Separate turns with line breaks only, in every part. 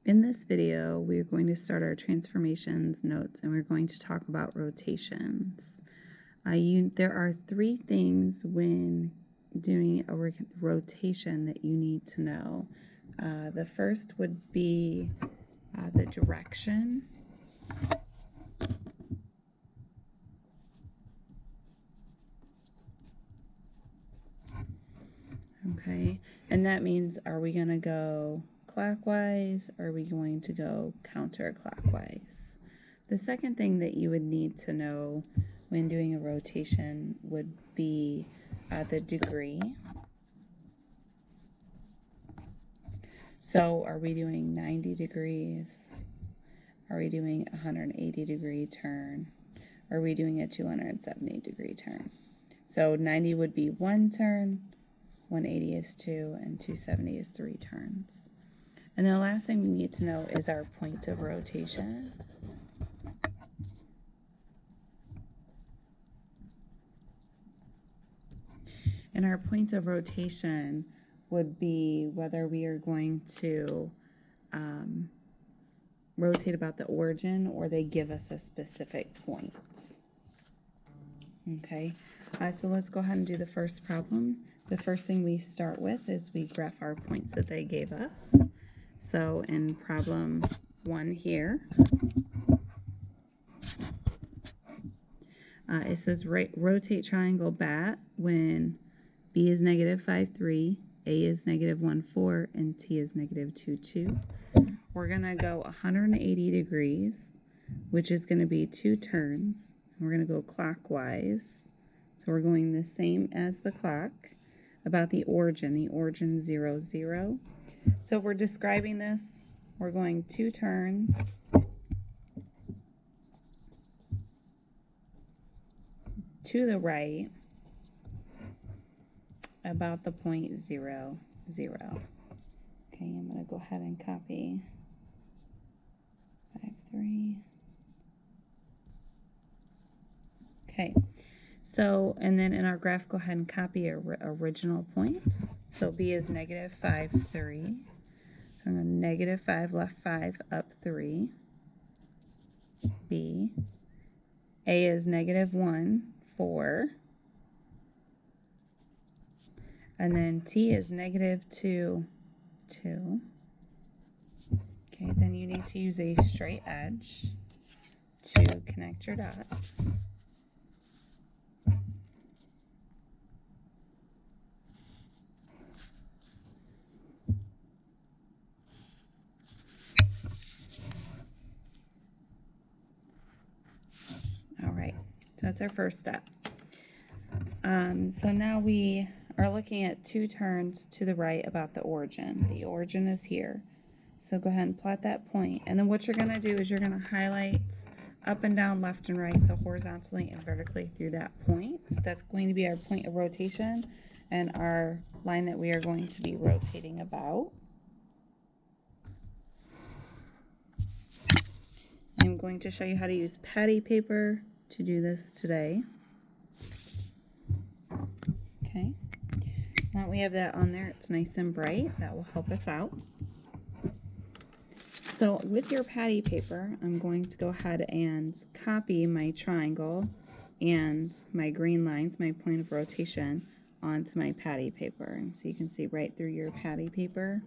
In this video, we're going to start our transformations notes and we're going to talk about rotations. There are three things when doing a rotation that you need to know. The first would be the direction. Okay, and that means, are we going to go clockwise, or are we going to go counterclockwise? The second thing that you would need to know when doing a rotation would be the degree. So are we doing 90 degrees? Are we doing a 180 degree turn? Are we doing a 270 degree turn? So 90 would be one turn, 180 is 2, and 270 is 3 turns. And the last thing we need to know is our point of rotation. And our point of rotation would be whether we are going to rotate about the origin or they give us a specific point. Okay, so let's go ahead and do the first problem. The first thing we start with is we graph our points that they gave us. So in problem 1 here, it says rotate triangle bat when B is negative 5, 3, A is negative 1, 4, and T is negative 2, 2. We're going to go 180 degrees, which is going to be 2 turns. We're going to go clockwise. So we're going the same as the clock. About the origin 0, 0. So if we're describing this, we're going 2 turns. To the right, about the point 0, 0. Okay, I'm going to go ahead and copy 5, 3. Okay, so, and then in our graph, go ahead and copy our original points. So B is negative 5, 3. So I'm going to negative 5, left 5, up 3. B. A is negative 1, 4. And then T is negative 2, 2. Okay, then you need to use a straight edge to connect your dots. All right, so that's our first step. So now we are looking at 2 turns to the right about the origin. The origin is here. So go ahead and plot that point. And then what you're going to do is you're going to highlight up and down, left and right, so horizontally and vertically through that point. That's going to be our point of rotation and our line that we are going to be rotating about. I'm going to show you how to use patty paper to do this today. Okay, now that we have that on there, it's nice and bright. That will help us out. So with your patty paper, I'm going to go ahead and copy my triangle and my green lines, my point of rotation, onto my patty paper. And so you can see right through your patty paper.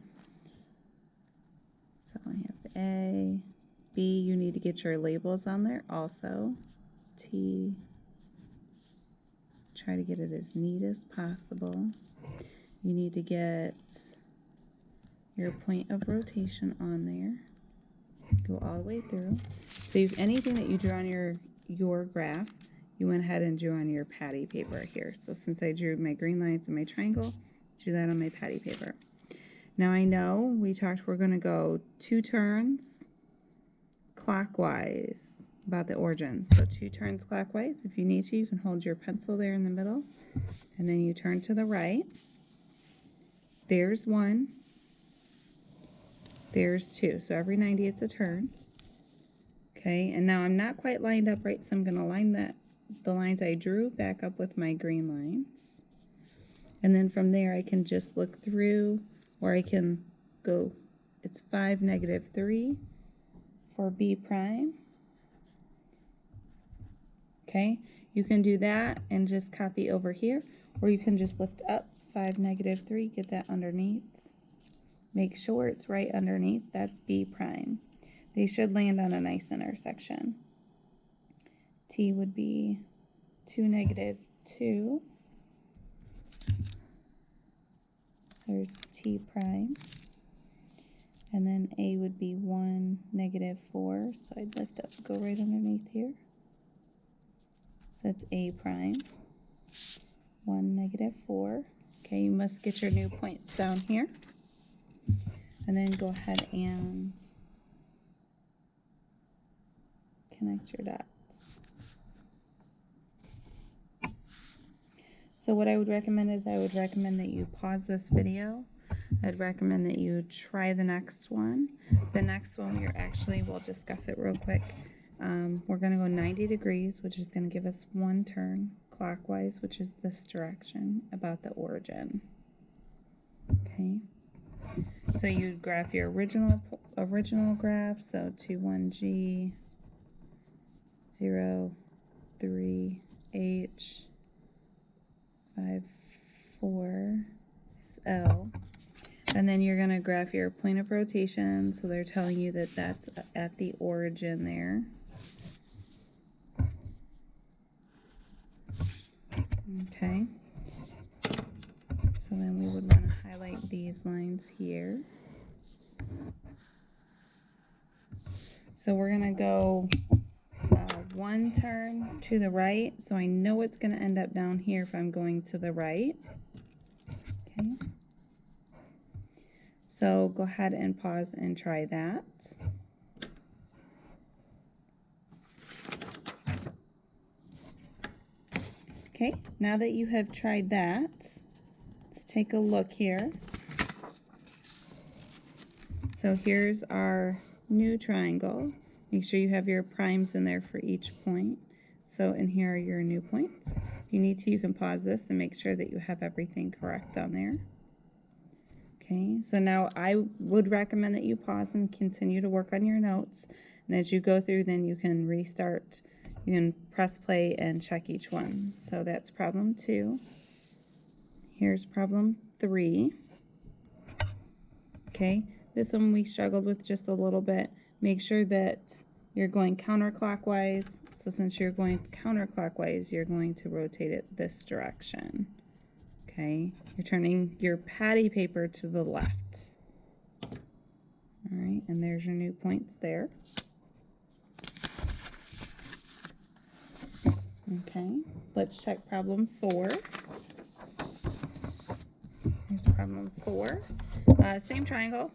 So I have A, B, you need to get your labels on there also. T, try to get it as neat as possible. You need to get your point of rotation on there. Go all the way through. So if anything that you drew on your graph, you went ahead and drew on your patty paper here. So since I drew my green lines and my triangle, drew that on my patty paper. Now I know we talked we're going to go 2 turns clockwise about the origin. So 2 turns clockwise. If you need to, you can hold your pencil there in the middle. And then you turn to the right. There's 1. There's 2. So every 90 it's a turn. Okay, and now I'm not quite lined up right, so I'm going to line the lines I drew back up with my green lines. And then from there I can just look through, or I can go it's 5, -3 for B prime. Okay, you can do that and just copy over here, or you can just lift up 5, -3, get that underneath. Make sure it's right underneath, that's B prime. They should land on a nice intersection. T would be 2, -2. So there's T prime. And then A would be 1, -4. So I'd lift up, go right underneath here. So that's A prime. 1, -4. Okay, you must get your new points down here. And then go ahead and connect your dots. So what I would recommend is that you pause this video. I'd recommend that you try the next one. The next one we'll discuss it real quick. We're going to go 90 degrees, which is going to give us one turn clockwise, which is this direction, about the origin. Okay. So you graph your original graph, so 21G, 0, 3H, 5, 4 is L. And then you're going to graph your point of rotation, so they're telling you that that's at the origin there. Okay. So then we would want to highlight these lines here. So we're going to go one turn to the right, so I know it's going to end up down here if I'm going to the right. Okay. So go ahead and pause and try that. Okay, now that you have tried that, let's take a look here. So here's our new triangle. Make sure you have your primes in there for each point. So, and here are your new points. If you need to, you can pause this and make sure that you have everything correct on there. Okay, so now I would recommend that you pause and continue to work on your notes. And as you go through, then you can restart. You can press play and check each one. So that's problem 2. Here's problem 3. Okay, this one we struggled with just a little bit. Make sure that you're going counterclockwise. So since you're going counterclockwise, you're going to rotate it this direction. Okay, you're turning your patty paper to the left. All right, and there's your new points there. Okay, let's check problem 4. Here's problem 4. Same triangle.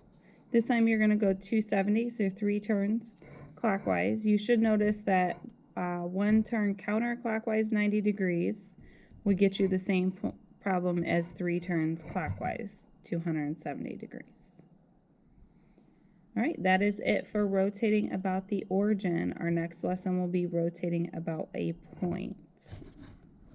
This time you're going to go 270, so 3 turns clockwise. You should notice that one turn counterclockwise 90 degrees would get you the same problem as 3 turns clockwise 270 degrees. All right, that is it for rotating about the origin. Our next lesson will be rotating about a point.